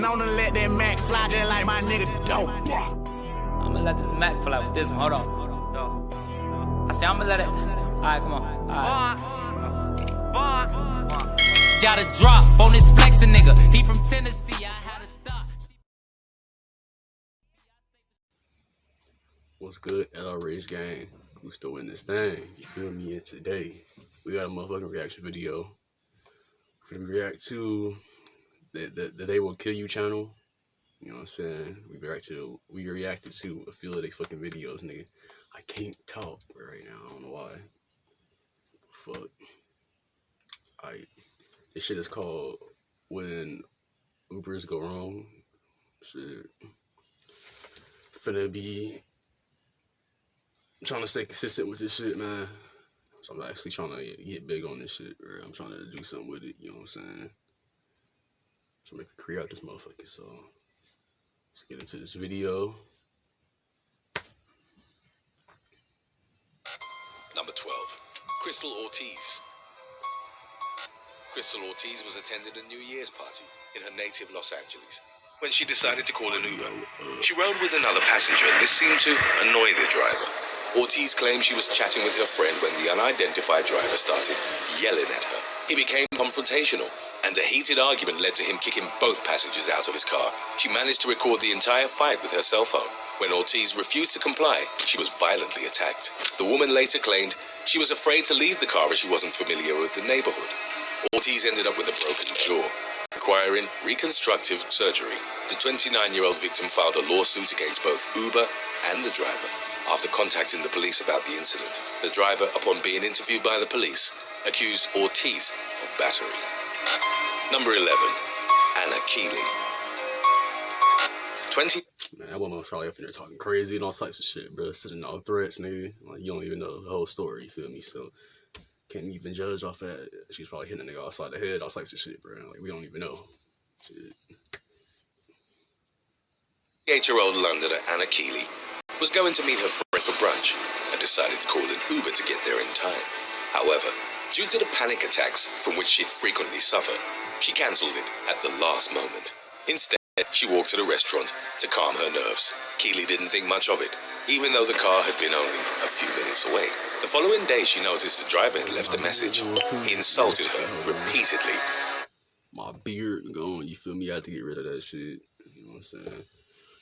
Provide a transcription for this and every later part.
I'm gonna let that Mac fly just like my nigga dope. I'm gonna let this Mac fly with this one. Hold on. I say I'm gonna let it. Alright, come on. Alright. Got a drop on this flexin' nigga. He from Tennessee. I had a thought. What's good, l.r.h.gusto in this thing? You feel me? And today we got a motherfucking reaction video. We're gonna react to the They Will Kill You channel. You know what I'm saying? We reacted to a few of their fucking videos, nigga. I can't talk right now. I don't know why. Fuck. This shit is called When Ubers Go Wrong. Shit. Finna be trying to stay consistent with this shit, man. So I'm actually trying to get big on this shit, bro. I'm trying to do something with it, you know what I'm saying? So make a career out this motherfucker, so let's get into this video. Number 12, Crystal Ortiz. Crystal Ortiz was attending a New Year's party in her native Los Angeles when she decided to call an Uber. She rode with another passenger and this seemed to annoy the driver. Ortiz claimed she was chatting with her friend when the unidentified driver started yelling at her. He became confrontational, and a heated argument led to him kicking both passengers out of his car. She managed to record the entire fight with her cell phone. When Ortiz refused to comply, she was violently attacked. The woman later claimed she was afraid to leave the car as she wasn't familiar with the neighborhood. Ortiz ended up with a broken jaw, requiring reconstructive surgery. The 29-year-old victim filed a lawsuit against both Uber and the driver. After contacting the police about the incident, the driver, upon being interviewed by the police, accused Ortiz of battery. Number 11, Anna Keeley. Man, that woman was probably up in there talking crazy and all types of shit, bro. Sending all threats, nigga. Like, you don't even know the whole story, you feel me? So, can't even judge off that. She's probably hitting a nigga outside the head, all types of shit, bro. Like, we don't even know. Shit. 8-year-old Londoner Anna Keeley was going to meet her friend for brunch and decided to call an Uber to get there in time. However, due to the panic attacks from which she'd frequently suffer, she cancelled it at the last moment. Instead, she walked to the restaurant to calm her nerves. Keeley didn't think much of it, even though the car had been only a few minutes away. The following day, she noticed the driver had left a message. He insulted her repeatedly. My beard gone, you feel me? I had to get rid of that shit. You know what I'm saying?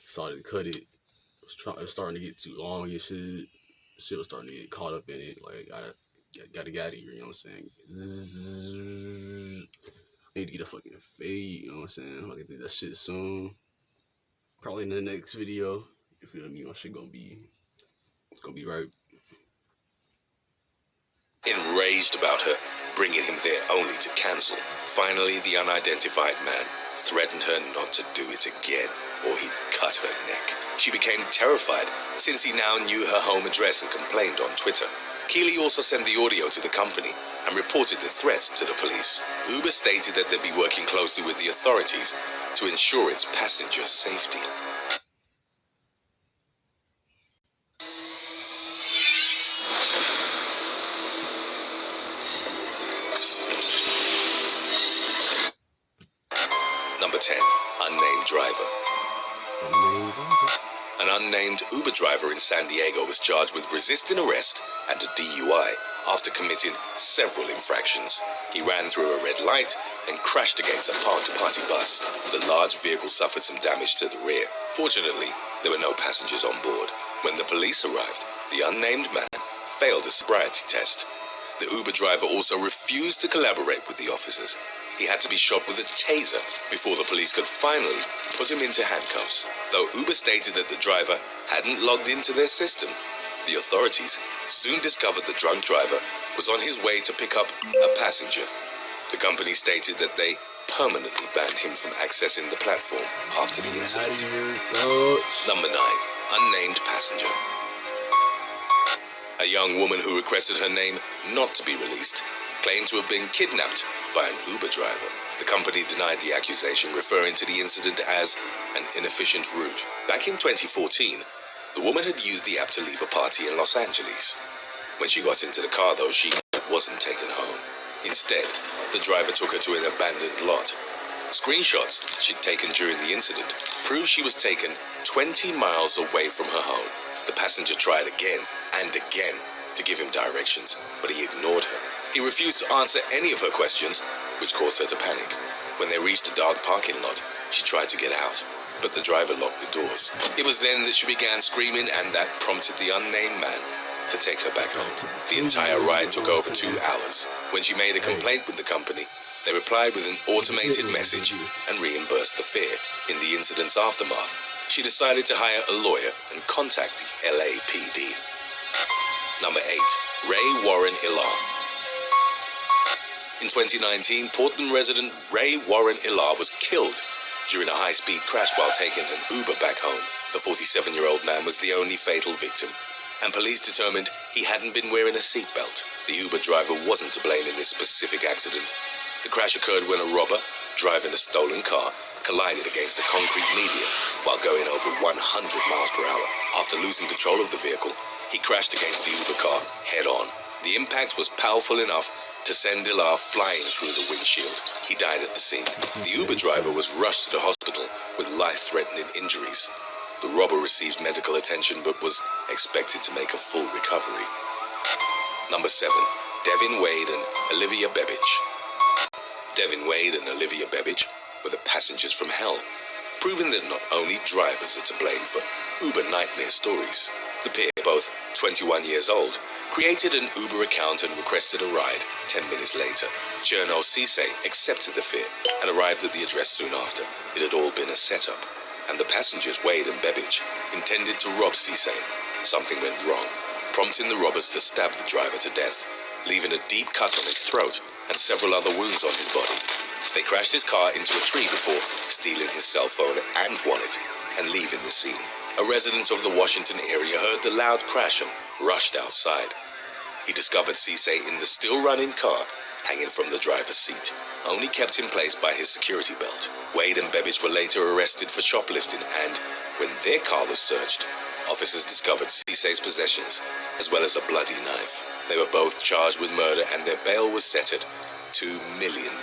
Decided to cut it. It was starting to get too long and shit. Shit was starting to get caught up in it. Like, gotta get out of here, you know what I'm saying? Zzz. I need to get a fucking fade, you know what I'm saying? I'm gonna do that shit soon. Probably in the next video. You feel me? My shit gonna be right. Enraged about her bringing him there only to cancel, finally the unidentified man threatened her not to do it again or he'd cut her neck. She became terrified since he now knew her home address and complained on Twitter. Keeley also sent the audio to the company and reported the threats to the police. Uber stated that they'd be working closely with the authorities to ensure its passengers' safety. Number 10, Unnamed Driver. An unnamed Uber driver in San Diego was charged with resisting arrest and a DUI after committing several infractions. He ran through a red light and crashed against a parked party bus. The large vehicle suffered some damage to the rear. Fortunately, there were no passengers on board. When the police arrived, the unnamed man failed a sobriety test. The Uber driver also refused to collaborate with the officers. He had to be shot with a taser before the police could finally put him into handcuffs. Though Uber stated that the driver hadn't logged into their system, the authorities soon discovered the drunk driver was on his way to pick up a passenger. The company stated that they permanently banned him from accessing the platform after the incident. Number 9, Unnamed Passenger. A young woman who requested her name not to be released claimed to have been kidnapped by an Uber driver. The company denied the accusation, referring to the incident as an inefficient route. Back in 2014, the woman had used the app to leave a party in Los Angeles. When she got into the car, though, she wasn't taken home. Instead, the driver took her to an abandoned lot. Screenshots she'd taken during the incident proved she was taken 20 miles away from her home. The passenger tried again and again to give him directions, but he ignored her. He refused to answer any of her questions, which caused her to panic. When they reached a dark parking lot, she tried to get out, but the driver locked the doors. It was then that she began screaming, and that prompted the unnamed man to take her back home. The entire ride took over 2 hours. When she made a complaint with the company, they replied with an automated message and reimbursed the fare. In the incident's aftermath, she decided to hire a lawyer and contact the LAPD. Number 8. Ray Warren Ilan. In 2019, Portland resident Ray Warren Ilan was killed during a high-speed crash while taking an Uber back home. The 47-year-old man was the only fatal victim, and police determined he hadn't been wearing a seatbelt. The Uber driver wasn't to blame in this specific accident. The crash occurred when a robber, driving a stolen car, collided against a concrete median while going over 100 miles per hour. After losing control of the vehicle, he crashed against the Uber car head-on. The impact was powerful enough to send Ilan flying through the windshield. He died at the scene. The Uber driver was rushed to the hospital with life-threatening injuries. The robber received medical attention but was expected to make a full recovery. Number 7. Devin Wade and Olivia Bebbage. Devin Wade and Olivia Bebbage were the passengers from hell, proving that not only drivers are to blame for Uber nightmare stories. The pair, both 21 years old, created an Uber account and requested a ride. 10 minutes later, Cherno Cisse accepted the fare and arrived at the address soon after. It had all been a setup, and the passengers, Wade and Bebbage, intended to rob Cisse. Something went wrong, prompting the robbers to stab the driver to death, leaving a deep cut on his throat and several other wounds on his body. They crashed his car into a tree before stealing his cell phone and wallet and leaving the scene. A resident of the Washington area heard the loud crash and rushed outside. He discovered Cisse in the still-running car, hanging from the driver's seat, only kept in place by his security belt. Wade and Bebbage were later arrested for shoplifting, and when their car was searched, officers discovered Cisse's possessions, as well as a bloody knife. They were both charged with murder, and their bail was set at $2 million.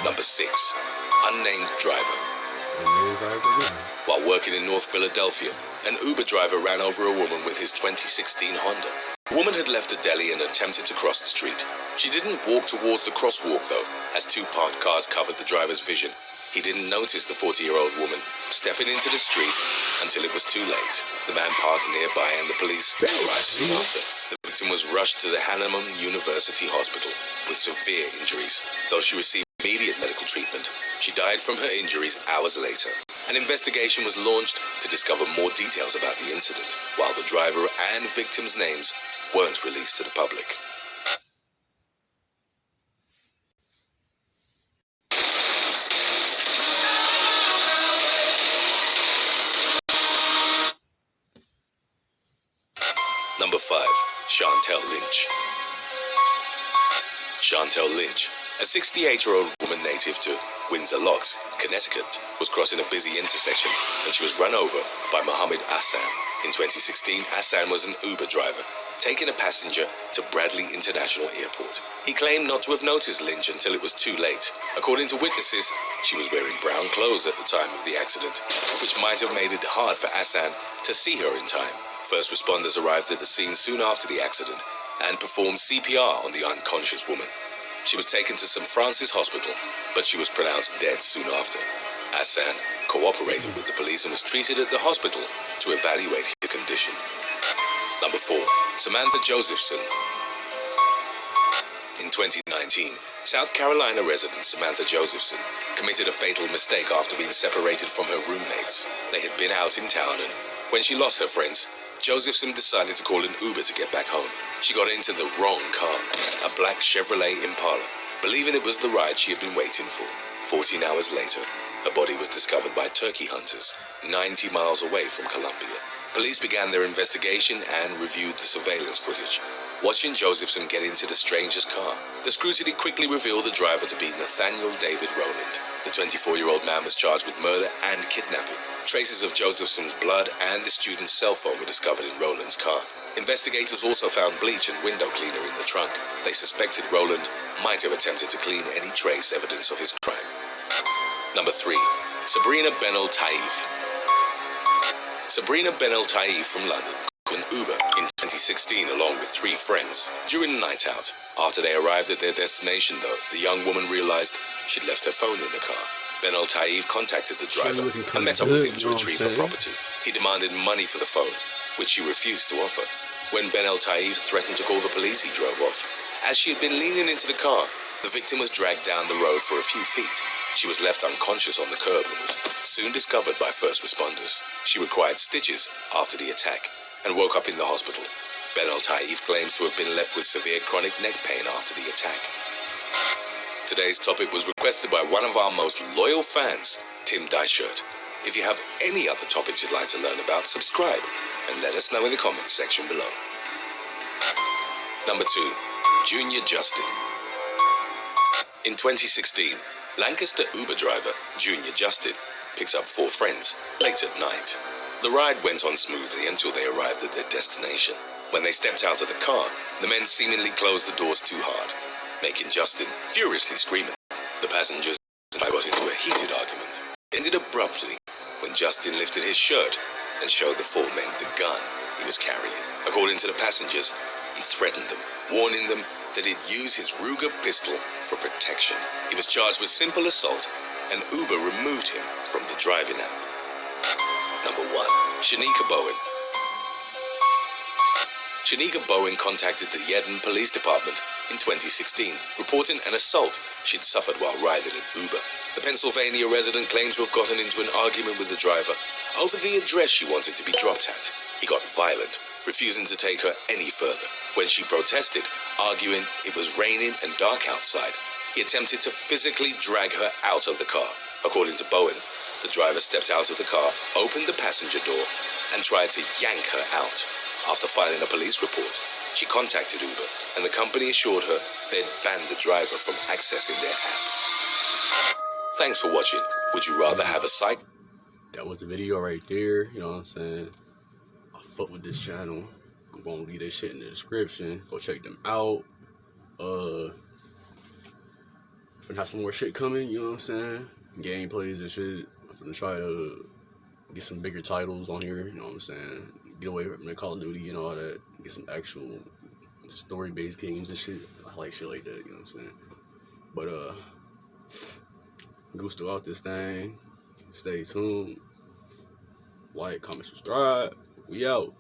Number 6. Unnamed Driver. While working in North Philadelphia, an Uber driver ran over a woman with his 2016 Honda. The woman had left a deli and attempted to cross the street. She didn't walk towards the crosswalk, though, as 2 parked cars covered the driver's vision. He didn't notice the 40-year-old woman stepping into the street until it was too late. The man parked nearby and the police arrived soon after. The victim was rushed to the Hannam University Hospital with severe injuries. Though she received immediate medical treatment, she died from her injuries hours later. An investigation was launched to discover more details about the incident, while the driver and victims' names weren't released to the public. Number 5. Chantel Lynch. Chantel Lynch, a 68-year-old woman native to Windsor Locks, Connecticut, was crossing a busy intersection when she was run over by Mohammed Hassan. In 2016, Hassan was an Uber driver, taking a passenger to Bradley International Airport. He claimed not to have noticed Lynch until it was too late. According to witnesses, she was wearing brown clothes at the time of the accident, which might have made it hard for Hassan to see her in time. First responders arrived at the scene soon after the accident and performed CPR on the unconscious woman. She was taken to St. Francis Hospital, but she was pronounced dead soon after. Hassan cooperated with the police and was treated at the hospital to evaluate her condition. Number 4. Samantha Josephson. In 2019, South Carolina resident Samantha Josephson committed a fatal mistake after being separated from her roommates. They had been out in town, and when she lost her friends, Josephson decided to call an Uber to get back home. She got into the wrong car, a black Chevrolet Impala, believing it was the ride she had been waiting for. 14 hours later, her body was discovered by turkey hunters 90 miles away from Columbia. Police began their investigation and reviewed the surveillance footage, watching Josephson get into the stranger's car. The scrutiny quickly revealed the driver to be Nathaniel David Rowland. The 24-year-old man was charged with murder and kidnapping. Traces of Josephson's blood and the student's cell phone were discovered in Rowland's car. Investigators also found bleach and window cleaner in the trunk. They suspected Rowland might have attempted to clean any trace evidence of his crime. Number 3. Sabrina Ben El-Taif. Sabrina Ben El-Taif from London called an Uber in 2016 along with 3 friends during a night out. After they arrived at their destination, though, the young woman realized she'd left her phone in the car. Ben El-Taif contacted the driver and met up with him to retrieve her property. He demanded money for the phone, which she refused to offer. When Ben El-Taif threatened to call the police, he drove off. As she had been leaning into the car, the victim was dragged down the road for a few feet. She was left unconscious on the curb and was soon discovered by first responders. She required stitches after the attack and woke up in the hospital. Ben El-Taif claims to have been left with severe chronic neck pain after the attack. Today's topic was requested by one of our most loyal fans, Tim Dyshirt. If you have any other topics you'd like to learn about, subscribe and let us know in the comments section below. Number 2. Junior Justin. In 2016, Lancaster Uber driver Junior Justin picked up 4 friends late at night. The ride went on smoothly until they arrived at their destination. When they stepped out of the car, the men seemingly closed the doors too hard, making Justin furiously screaming. The passengers got into a heated argument. It ended abruptly when Justin lifted his shirt and showed the 4 men the gun he was carrying. According to the passengers, he threatened them, warning them that he'd use his Ruger pistol for protection. He was charged with simple assault, and Uber removed him from the driving app. Number 1. Shaniqua Bowen. Shaniqua Bowen contacted the Yedden Police Department in 2016, reporting an assault she'd suffered while riding an Uber. The Pennsylvania resident claimed to have gotten into an argument with the driver over the address she wanted to be dropped at. He got violent, refusing to take her any further. When she protested, arguing it was raining and dark outside, he attempted to physically drag her out of the car. According to Bowen, the driver stepped out of the car, opened the passenger door, and tried to yank her out. After filing a police report, she contacted Uber, and the company assured her they'd banned the driver from accessing their app. Thanks for watching. Would you rather have a psych? That was the video right there. You know what I'm saying? I fuck with this channel. I'm gonna leave that shit in the description. Go check them out. Finna have some more shit coming. You know what I'm saying? Gameplays and shit. I'm finna try to get some bigger titles on here. You know what I'm saying? Get away from the Call of Duty and all that. Get some actual story-based games and shit. I like shit like that. You know what I'm saying? But Gusto out this thing. Stay tuned. Like, comment, subscribe. We out.